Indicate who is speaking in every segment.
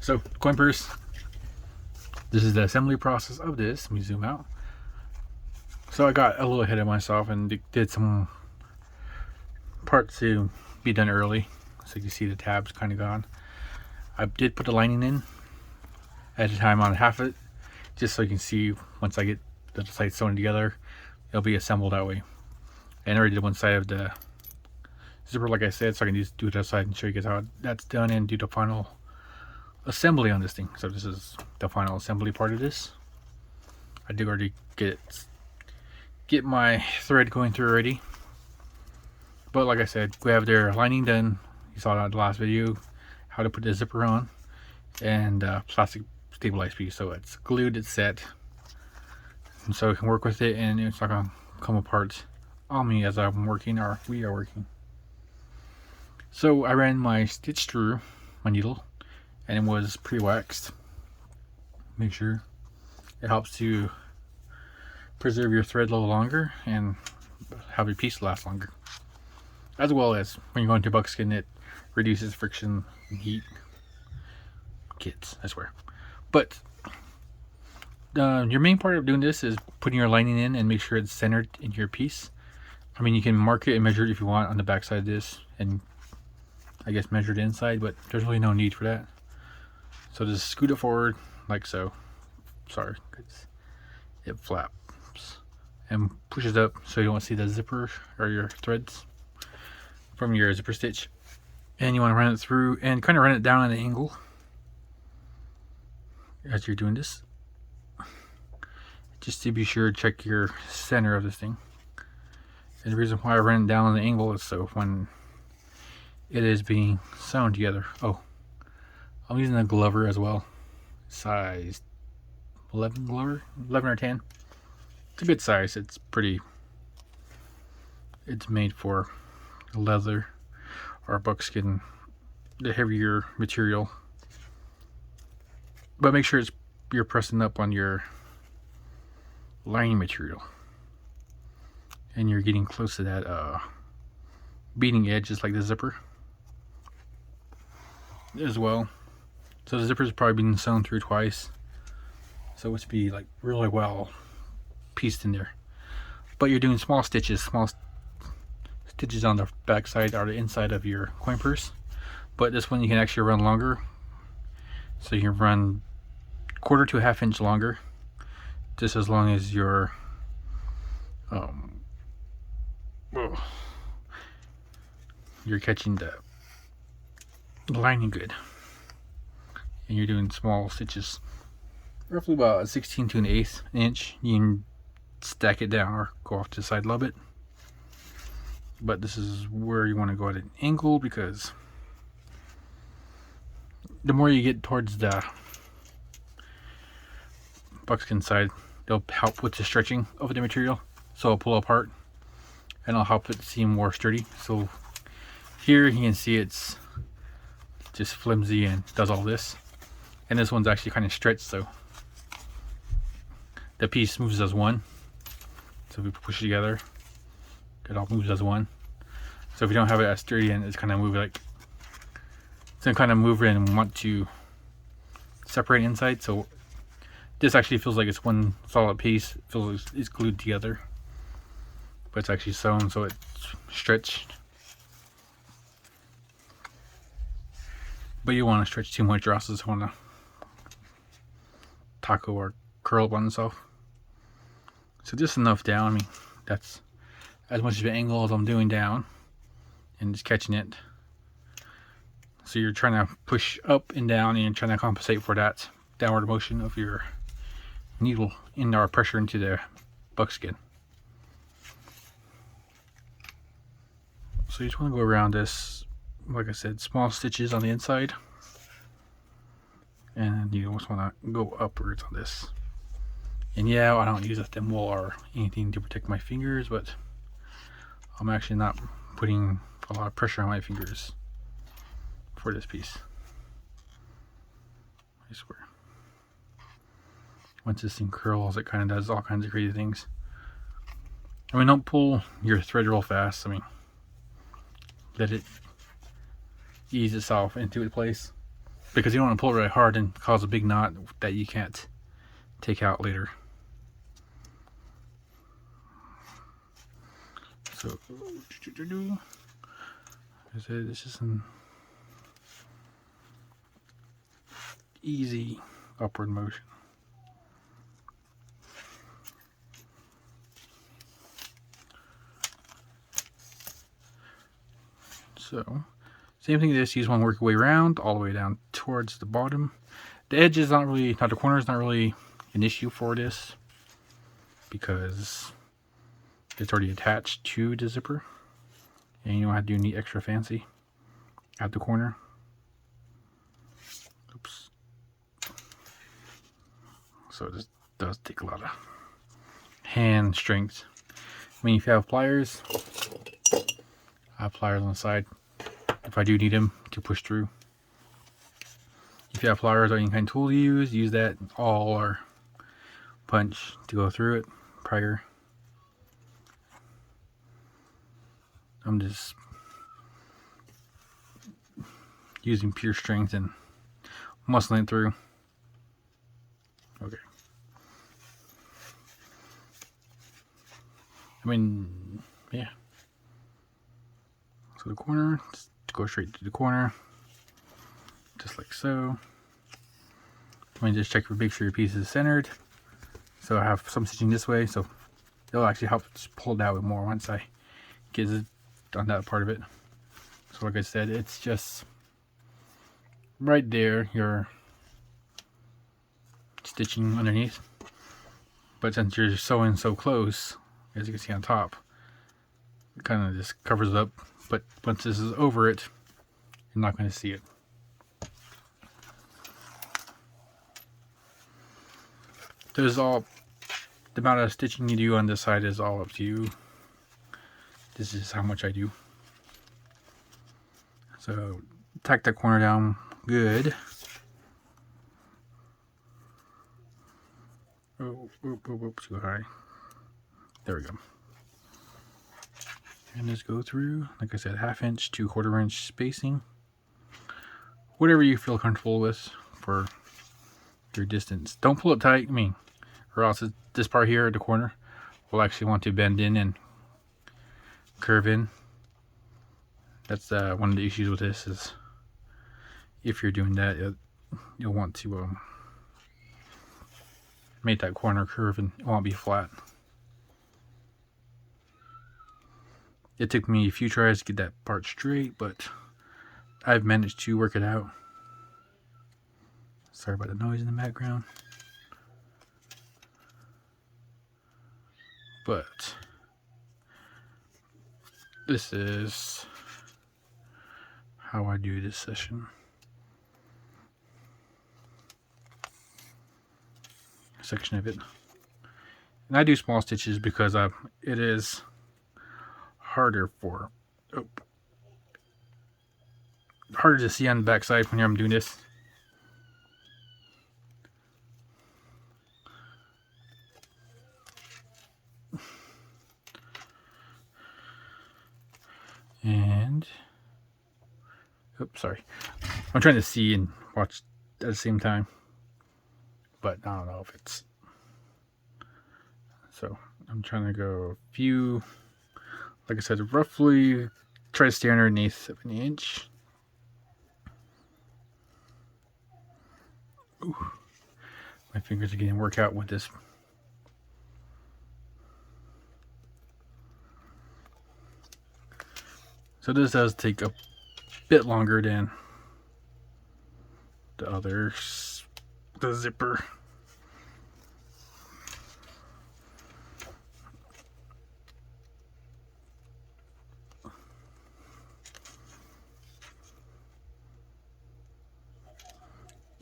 Speaker 1: So, coin purse. This is the assembly process of this. Let me zoom out. So I got a little ahead of myself and did some parts to be done early. So you can see the tabs kind of gone. I did put the lining in at a time on half of it, just so you can see once I get the sides sewn together, it'll be assembled that way. And I already did one side of the zipper, like I said, so I can just do it outside and show you guys how that's done and do the final assembly on this thing. So this is the final assembly part of this. I did already get my thread going through already, but like I said, we have their lining done. You saw that in the last video, how to put the zipper on, and plastic stabilized piece, so it's glued, it's set, and so we can work with it and it's not gonna come apart on me as I'm working, or we are working. So I ran my stitch through my needle and it was pre-waxed. Make sure it helps to preserve your thread a little longer and have your piece last longer, as well as when you're going to buckskin, it reduces friction and heat. Kids, I swear. But your main part of doing this is putting your lining in and make sure it's centered in your piece. I mean, you can mark it and measure it if you want on the back side of this, and I guess measure it inside, but there's really no need for that. So just scoot it forward like so. Sorry, it flaps and pushes up so you don't see the zipper or your threads from your zipper stitch. And you want to run it through and kind of run it down at an angle as you're doing this, just to be sure to check your center of this thing. And the reason why I run it down on the angle is so when it is being sewn together. Oh, I'm using a Glover as well, size 11 Glover, 11 or 10. It's a good size. It's pretty. It's made for leather or buckskin, the heavier material. But make sure you're pressing up on your lining material, and you're getting close to that beading edge, just like the zipper as well. So the zipper's probably been sewn through twice, so it's be like really well pieced in there. But you're doing small stitches on the back side or the inside of your coin purse. But this one you can actually run longer, so you can run 1/4 to 1/2 inch longer, just as long as you're catching the lining good, and you're doing small stitches, roughly about a 1/16 to 1/8 inch. You can stack it down or go off to the side a little bit, but this is where you want to go at an angle, because the more you get towards the buckskin side, they'll help with the stretching of the material, so it'll pull apart and it'll help it seem more sturdy. So here you can see it's just flimsy and does all this, and this one's actually kind of stretched, so the piece moves as one. So if we push it together, it all moves as one. So if you don't have it as sturdy, and it's kind of move like it's gonna kind of move and want to separate inside. So this actually feels like it's one solid piece. It feels like it's glued together, but it's actually sewn, so it's stretched. But you want to stretch too much, or else it's want to taco or curl up on itself. So just enough down. I mean, that's as much of an angle as I'm doing down, and just catching it. So you're trying to push up and down, and you're trying to compensate for that downward motion of your needle in our pressure into the buckskin. So you just want to go around this, like I said, small stitches on the inside, and you almost want to go upwards on this. And yeah, I don't use a thimble or anything to protect my fingers, but I'm actually not putting a lot of pressure on my fingers for this piece, I swear. Once this thing curls, it kind of does all kinds of crazy things. I mean, don't pull your thread real fast. I mean, let it ease itself into its place. because you don't want to pull it really hard and cause a big knot that you can't take out later. So it's just an easy upward motion. So same thing, this, you just want to work your way around all the way down towards the bottom. The edge is not really, the corner is not really an issue for this because it's already attached to the zipper and you don't have to do any extra fancy at the corner. Oops. So this does take a lot of hand strength. I mean, if you have pliers, I have pliers on the side if I do need them to push through. If you have pliers or any kind of tool to use that, awl or punch to go through it prior. I'm just using pure strength and muscling it through. Okay. I mean, yeah. So the corner, just go straight to the corner, just like so. Let me just check for, make sure your piece is centered. So I have some stitching this way, so it'll actually help just pull it out more once I get it on that part of it. So like I said, it's just right there, your stitching underneath. But since you're sewing so close, as you can see on top, it kind of just covers it up. But once this is over it, you're not going to see it. There's all, the amount of stitching you do on this side is all up to you. This is how much I do. So tack that corner down good. Oh, too high. There we go. And just go through, like I said, 1/2 inch to 1/4 inch spacing. Whatever you feel comfortable with for your distance. Don't pull it tight, or else this part here at the corner will actually want to bend in and curve in. That's one of the issues with this, is if you're doing that, you'll want to make that corner curve and it won't be flat. It took me a few tries to get that part straight, but I've managed to work it out. Sorry about the noise in the background. But this is how I do this section. Section of it. And I do small stitches because it is harder harder to see on the back side when I'm doing this. And oops, sorry. I'm trying to see and watch at the same time, but I don't know if it's, so I'm trying to go a few, like I said, roughly try to stay underneath of an inch. Ooh, my fingers are getting work out with this. So this does take a bit longer than the others, the zipper.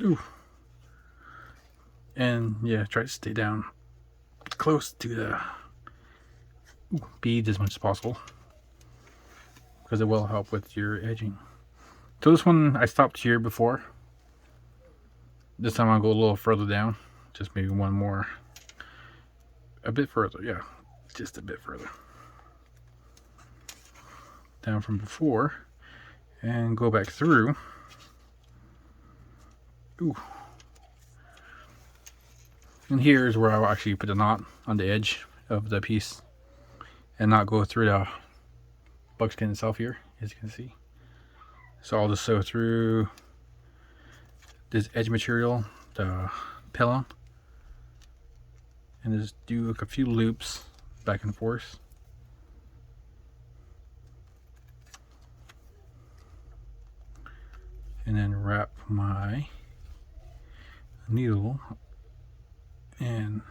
Speaker 1: Ooh. And yeah, try to stay down close to the beads as much as possible, because it will help with your edging. So this one I stopped here before. This time I'll go a little further down, just maybe one more, a bit further, yeah, just a bit further down from before, and go back through. Ooh. And here is where I'll actually put the knot on the edge of the piece and not go through the buckskin itself here, as you can see. So I'll just sew through this edge material, the pillow, and just do like a few loops back and forth. And then wrap my needle and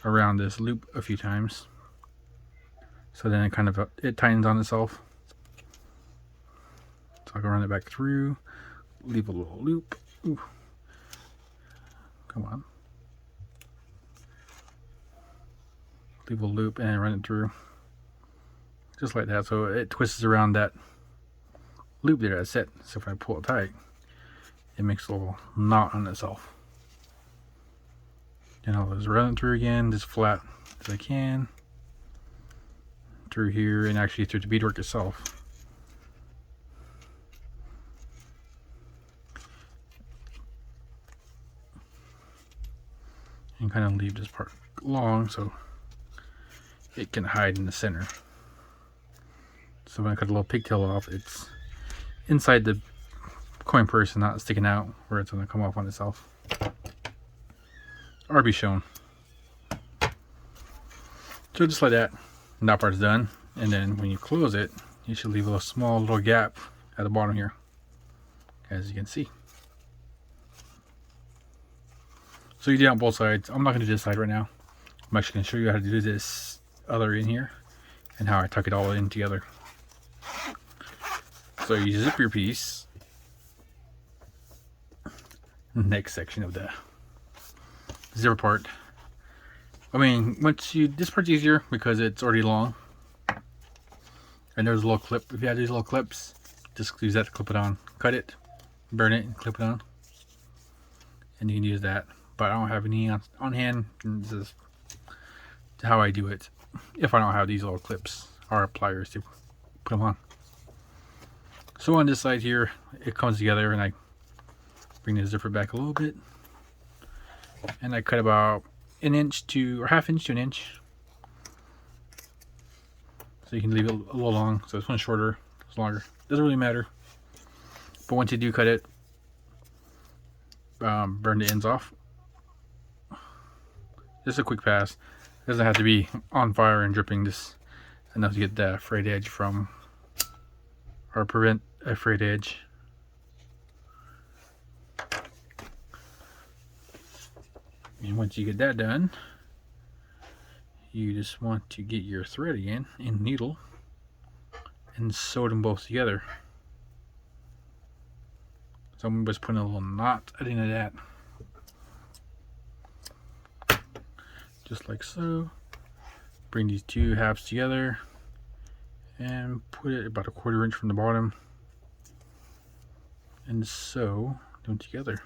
Speaker 1: around this loop a few times, so then it tightens on itself. So I'll go run it back through, leave a little loop. Ooh. Come on. Leave a loop and run it through. Just like that, so it twists around that loop there that's it. So if I pull it tight, it makes a little knot on itself. And I'll just run it through again, as flat as I can. Through here, and actually through the beadwork itself. And kind of leave this part long so it can hide in the center. So when I cut a little pigtail off, it's inside the coin purse and not sticking out where it's going to come off on itself. Or be shown. So just like that, and that part's done. And then when you close it, you should leave a small little gap at the bottom here, as you can see. So you do it on both sides. I'm not going to do this side right now. I'm actually going to show you how to do this other in here and how I tuck it all in together. So you zip your piece. Next section of the zipper part. I mean, this part's easier because it's already long. And there's a little clip. If you have these little clips, just use that to clip it on. Cut it, burn it, and clip it on. And you can use that. But I don't have any on hand. This is how I do it. If I don't have these little clips or pliers to put them on. So on this side here, it comes together, and I bring the zipper back a little bit. And I cut about an inch to, or half inch to an inch. So you can leave it a little long. So this one's shorter, it's longer. Doesn't really matter. But once you do cut it, burn the ends off. Just a quick pass. It doesn't have to be on fire and dripping, just enough to get the frayed edge from, or prevent a frayed edge. And once you get that done, you just want to get your thread again and needle and sew them both together. So I'm just putting a little knot at the end of that. Just like so. Bring these two halves together and put it about a 1/4 inch from the bottom and sew them together.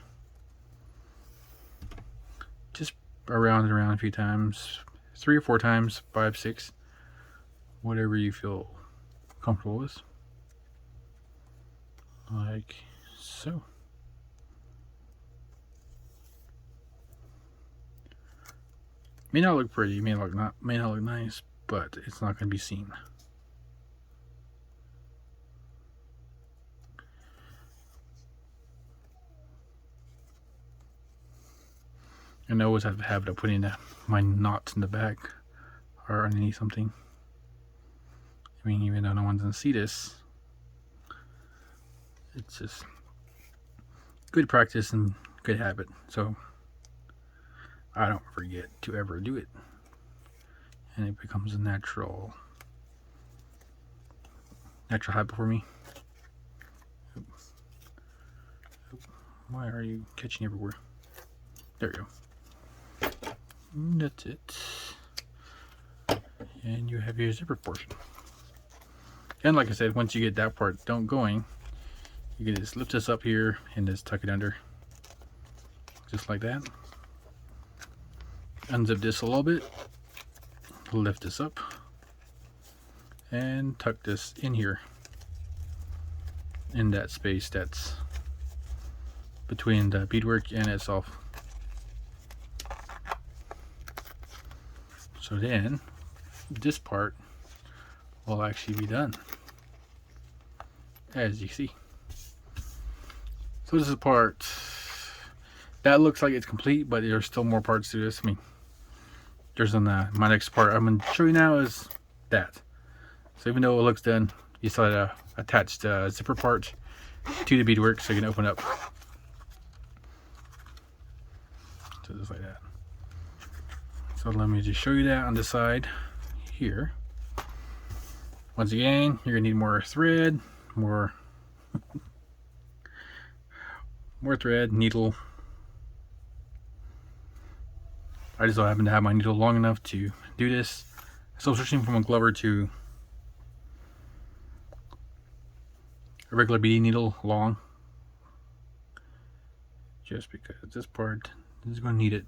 Speaker 1: Just around and around a few times, 3 or 4 times, 5, 6, whatever you feel comfortable with, like so. May not look pretty, may not look nice, but it's not going to be seen. And I always have the habit of putting my knots in the back or underneath something. I mean, even though no one's going to see this, it's just good practice and good habit. So I don't forget to ever do it. And it becomes a natural habit for me. Why are you catching everywhere? There you go. That's it. And you have your zipper portion. And like I said, once you get that part going, you can just lift this up here and just tuck it under. Just like that. Unzip this a little bit. Lift this up. And tuck this in here. In that space that's between the beadwork and itself. So then this part will actually be done, as you see. So this is the part that looks like it's complete, but there's still more parts to this. I mean, there's on my next part I'm going to show you now is that. So even though it looks done, you still had to attach the zipper part to the beadwork so you can open it up. So just like that. So let me just show you that on the side here. Once again, you're gonna need more thread, more thread, needle. I just don't happen to have my needle long enough to do this. So I'm switching from a Glover to a regular beading needle long, just because this part is going to need it.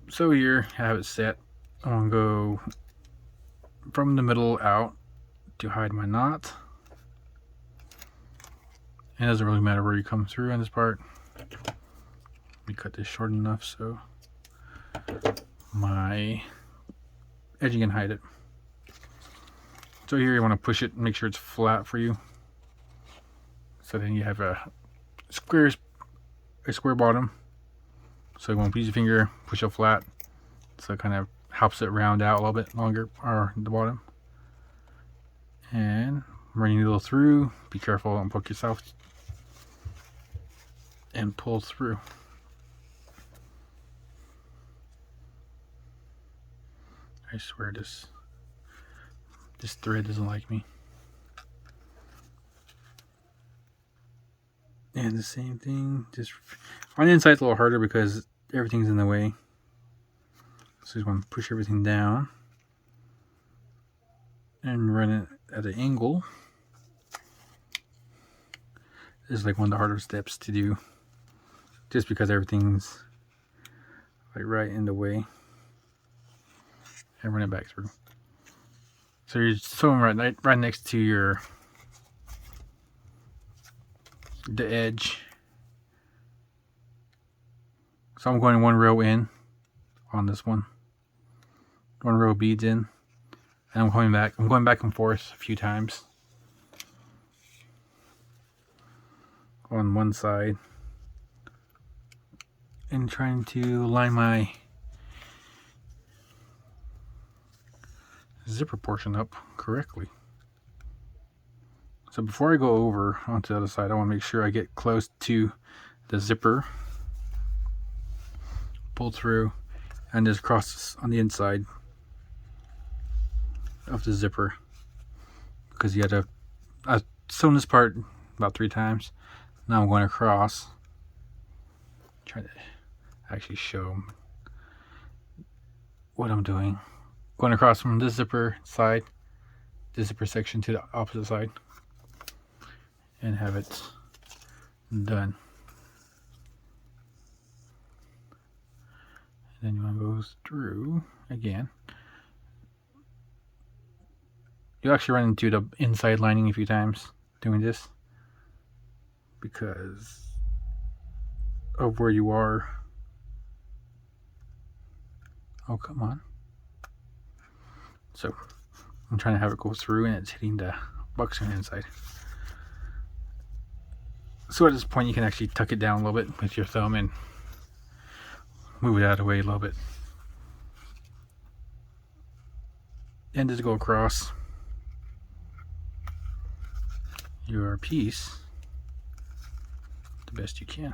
Speaker 1: So here I have it set. I'm going to go from the middle out to hide my knot. And it doesn't really matter where you come through on this part. Let me cut this short enough so my edging can hide it. So here you want to push it and make sure it's flat for you. So then you have a square bottom. So you want to use your finger, push it flat. So it kind of helps it round out a little bit longer, or the bottom. And run your needle through. Be careful and poke yourself. And pull through. I swear this thread doesn't like me. And the same thing, just on the inside it's a little harder because everything's in the way. So you want to push everything down and run it at an angle. This is like one of the harder steps to do, just because everything's like right in the way. And run it back through. So you're sewing right next to the edge. So I'm going one row in on this one. One row of beads in. And I'm going back and forth a few times. On one side. And trying to line my zipper portion up correctly. So before I go over onto the other side, I want to make sure I get close to the zipper, pull through, and just cross on the inside of the zipper, because you had to. I've sewn this part about 3 times. Now I'm going across. Try to actually show what I'm doing. Going across from this zipper side, this zipper section, to the opposite side, and have it done. And then you want to go through again. You actually run into the inside lining a few times doing this because of where you are. Oh, come on. So I'm trying to have it go through and it's hitting the buckskin inside. So at this point you can actually tuck it down a little bit with your thumb and move it out of the way a little bit. And just go across your piece the best you can.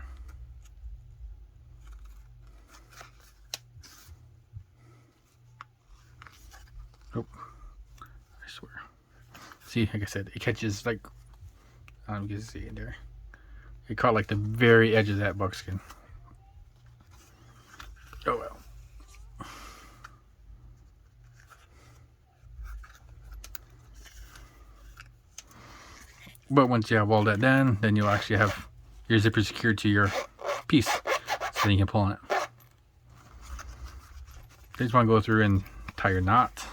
Speaker 1: Nope. I swear. See, like I said, it catches like, I don't know if you can see it there. It caught like the very edge of that buckskin. Oh well. But once you have all that done, then you'll actually have your zipper secured to your piece, so then you can pull on it. You just want to go through and tie your knot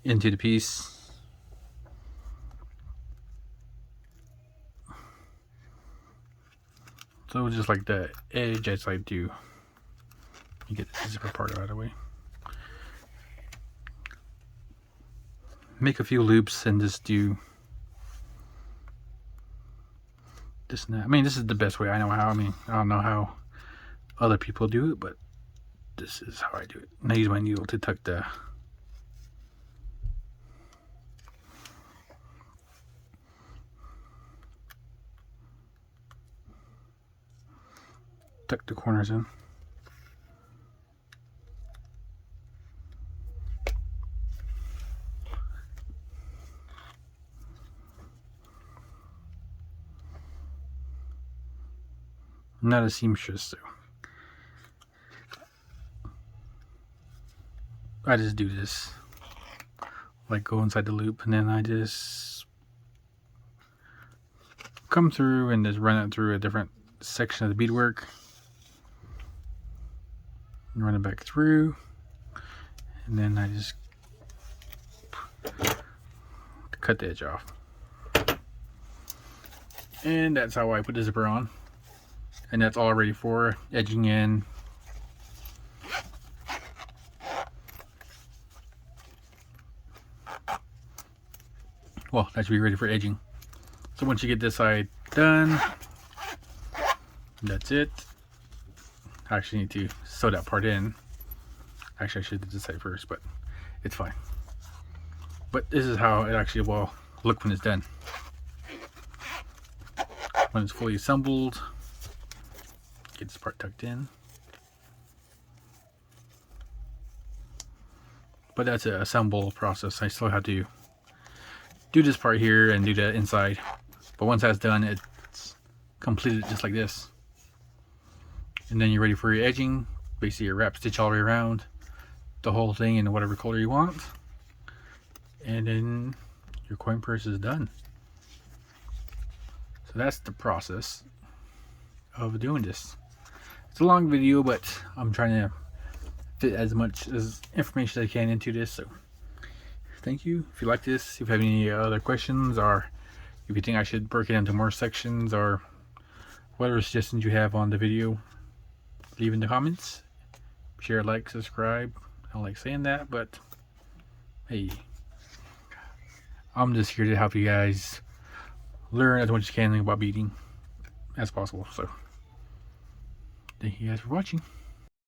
Speaker 1: into the piece. So just like the edge, as I do, you get the zipper part out of the way. Make a few loops and just do this and that. I mean, this is the best way I know how. I mean, I don't know how other people do it, but this is how I do it. And I use my needle to tuck the corners in. I'm not a seamstress, so I just do this, like go inside the loop, and then I just come through and just run it through a different section of the beadwork, and run it back through, and then I just cut the edge off. And that's how I put the zipper on, and that's all ready for edging in. Well, that should be ready for edging. So once you get this side done, that's it. I actually need to sew that part in. Actually, I should do this side first, but it's fine. But this is how it actually will look when it's done. When it's fully assembled, get this part tucked in. But that's an assemble process. I still have to do this part here and do the inside. But once that's done, it's completed just like this. And then you're ready for your edging. Basically, your wrap stitch all the way around the whole thing in whatever color you want. And then your coin purse is done. So that's the process of doing this. It's a long video, but I'm trying to fit as much as information as I can into this. So thank you. If you like this, if you have any other questions, or if you think I should break it into more sections, or whatever suggestions you have on the video, leave in the comments. Share, like, subscribe. I don't like saying that, but hey, I'm just here to help you guys learn as much as you can about beading as possible. So thank you guys for watching.